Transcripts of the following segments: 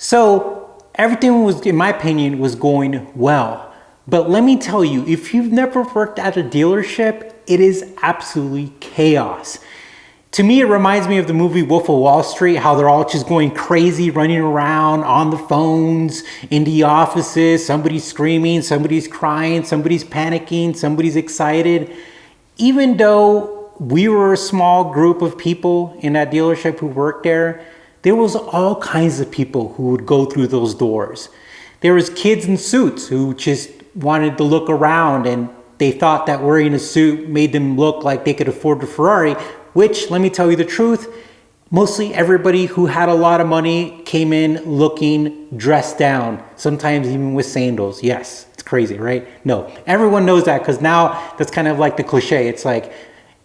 So everything was, in my opinion, was going well. But let me tell you, if you've never worked at a dealership, it is absolutely chaos. To me, it reminds me of the movie Wolf of Wall Street, how they're all just going crazy, running around on the phones, in the offices, somebody's screaming, somebody's crying, somebody's panicking, somebody's excited. Even though we were a small group of people in that dealership who worked there was all kinds of people who would go through those doors. There was kids in suits who just wanted to look around, and they thought that wearing a suit made them look like they could afford a Ferrari, which, let me tell you the truth, mostly everybody who had a lot of money came in looking dressed down, sometimes even with sandals. Yes, it's crazy, right? No, everyone knows that, because now that's kind of like the cliche. It's like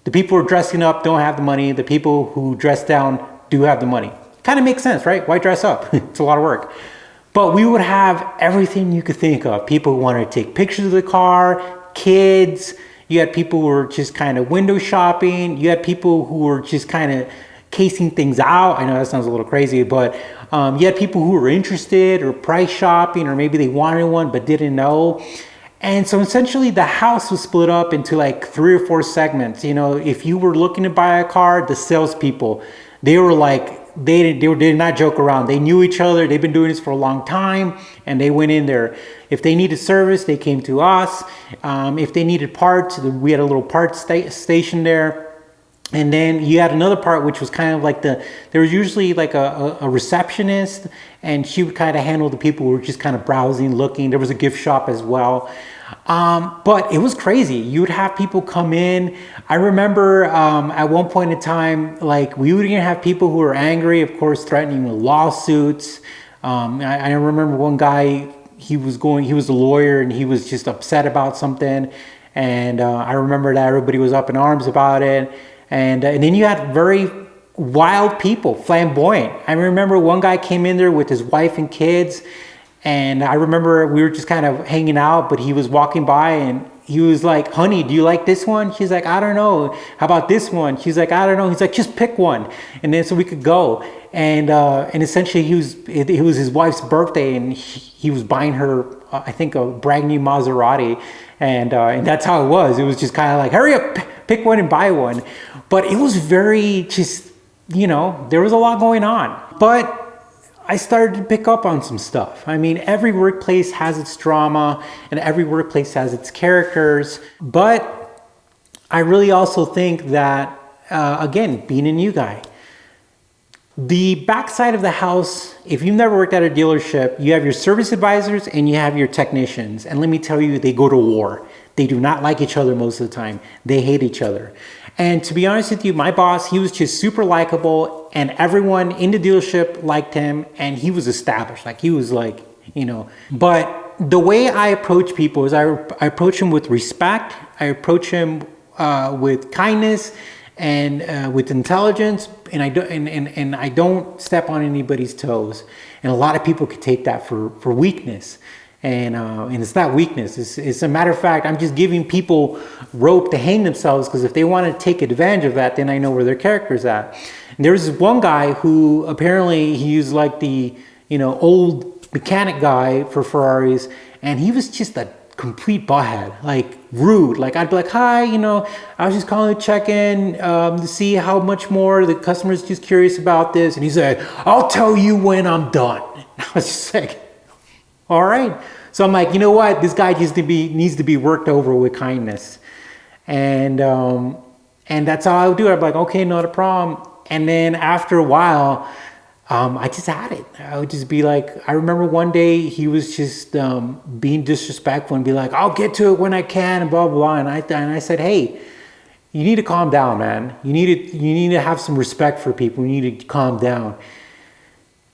the people who are dressing up don't have the money. The people who dress down do have the money. Kind of makes sense, right? Why dress up? It's a lot of work. But we would have everything you could think of. People who wanted to take pictures of the car, kids. You had people who were just kind of window shopping. You had people who were just kind of casing things out. I know that sounds a little crazy, but you had people who were interested or price shopping, or maybe they wanted one but didn't know. And so essentially the house was split up into like 3 or 4 segments. You know, if you were looking to buy a car, the salespeople, they were like, they did not joke around. They knew each other. They've been doing this for a long time, and they went in there. If they needed service, they came to us. If they needed parts, we had a little parts station there. And then you had another part, which was kind of like there was usually like a receptionist, and she would kind of handle the people who were just kind of browsing, looking. There was a gift shop as well. But it was crazy. You would have people come in. I remember at one point in time, like we would even have people who were angry, of course, threatening with lawsuits. I remember one guy, he was a lawyer, and he was just upset about something. And I remember that everybody was up in arms about it. And then you had very wild people, flamboyant. I remember one guy came in there with his wife and kids. And I remember we were just kind of hanging out, but he was walking by and he was like, "Honey, do you like this one?" She's like, "I don't know. How about this one?" She's like, "I don't know." He's like, "Just pick one." And then so we could go. And essentially it was his wife's birthday, and he was buying her, I think, a brand new Maserati. And that's how it was. It was just kind of like, hurry up, pick one and buy one. But it was very just, there was a lot going on. But I started to pick up on some stuff. I mean, every workplace has its drama, and every workplace has its characters. But I really also think that, again, being a new guy, the backside of the house, if you've never worked at a dealership, you have your service advisors and you have your technicians. And let me tell you, they go to war. They do not like each other most of the time. They hate each other. And to be honest with you, my boss, he was just super likable, and everyone in the dealership liked him, and he was established. Like he was like, but the way I approach people is I approach him with respect. I approach him with kindness and with intelligence, and I don't step on anybody's toes. And a lot of people could take that for weakness. And it's not weakness. It's a matter of fact, I'm just giving people rope to hang themselves, because if they want to take advantage of that, then I know where their character's at. And there was this one guy who apparently he was like the old mechanic guy for Ferraris, and he was just a complete butthead, like rude. Like I'd be like, "Hi, I was just calling to check in to see how much more the customer's just curious about this." And he's like, "I'll tell you when I'm done." I was just like, all right. So I'm like, you know what? This guy needs to be worked over with kindness. And that's how I would do it. I'm like, okay, not a problem. And then after a while, I just had it. I would just be like, I remember one day he was just being disrespectful and be like, "I'll get to it when I can," and blah, blah, blah. And I said, "Hey, you need to calm down, man. You need to have some respect for people. You need to calm down."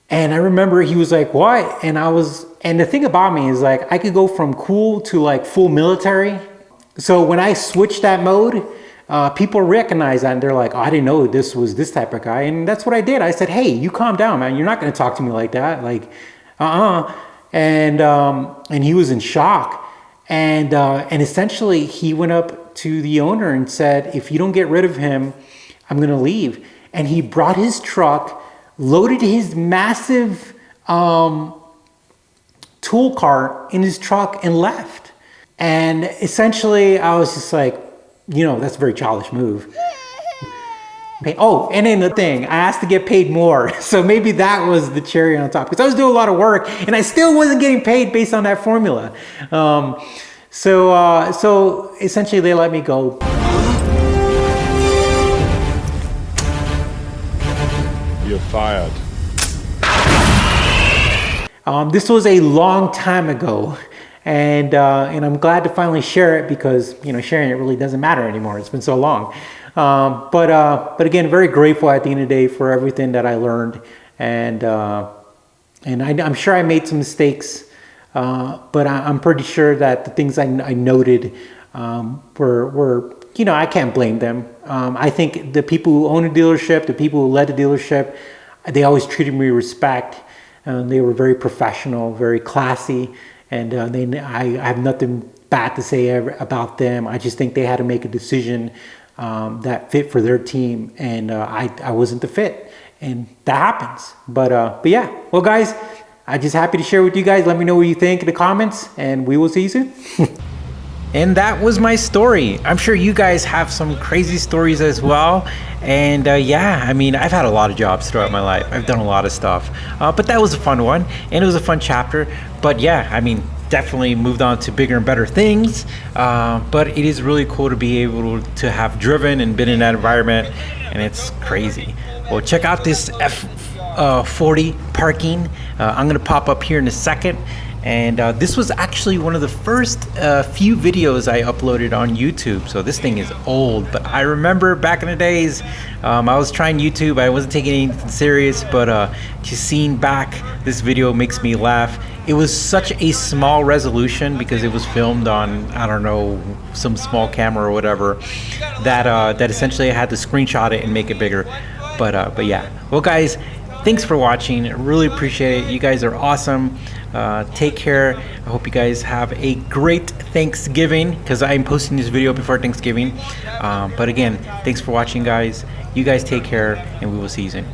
And I remember he was like, "What?" And the thing about me is like, I could go from cool to like full military. So when I switched that mode, people recognize that, and they're like, "Oh, I didn't know this was this type of guy." And that's what I did. I said, "Hey, you calm down, man. You're not going to talk to me like that." Like, And he was in shock. And essentially he went up to the owner and said, "If you don't get rid of him, I'm going to leave." And he brought his truck, loaded his massive tool cart in his truck and left. And essentially I was just like, that's a very childish move. Oh, and then the thing, I asked to get paid more. So maybe that was the cherry on top, because I was doing a lot of work and I still wasn't getting paid based on that formula. So essentially they let me go. You're fired. This was a long time ago, and I'm glad to finally share it, because sharing it really doesn't matter anymore. It's been so long. But again, very grateful at the end of the day for everything that I learned, and I'm sure I made some mistakes, but I'm pretty sure that the things I noted were I can't blame them. I think the people who own a dealership, the people who led the dealership, they always treated me with respect. They were very professional, very classy, and I have nothing bad to say about them. I just think they had to make a decision that fit for their team, and I wasn't the fit, and that happens. But yeah, well guys, I'm just happy to share with you guys. Let me know what you think in the comments, and we will see you soon. And that was my story. I'm sure you guys have some crazy stories as well. And yeah, I mean, I've had a lot of jobs throughout my life. I've done a lot of stuff, but that was a fun one, and it was a fun chapter. But yeah, I mean, definitely moved on to bigger and better things. But it is really cool to be able to have driven and been in that environment, and it's crazy. Well, check out this F40 parking. I'm gonna pop up here in a second. And this was actually one of the first few videos I uploaded on YouTube. So this thing is old, but I remember back in the days, I was trying YouTube. I wasn't taking anything serious, but just seeing back this video makes me laugh. It was such a small resolution because it was filmed on, I don't know, some small camera or whatever, that essentially I had to screenshot it and make it bigger. But yeah, well guys, thanks for watching. I really appreciate it. You guys are awesome. Take care. I hope you guys have a great Thanksgiving, because I'm posting this video before Thanksgiving. But again, thanks for watching, guys. You guys take care, and we will see you soon.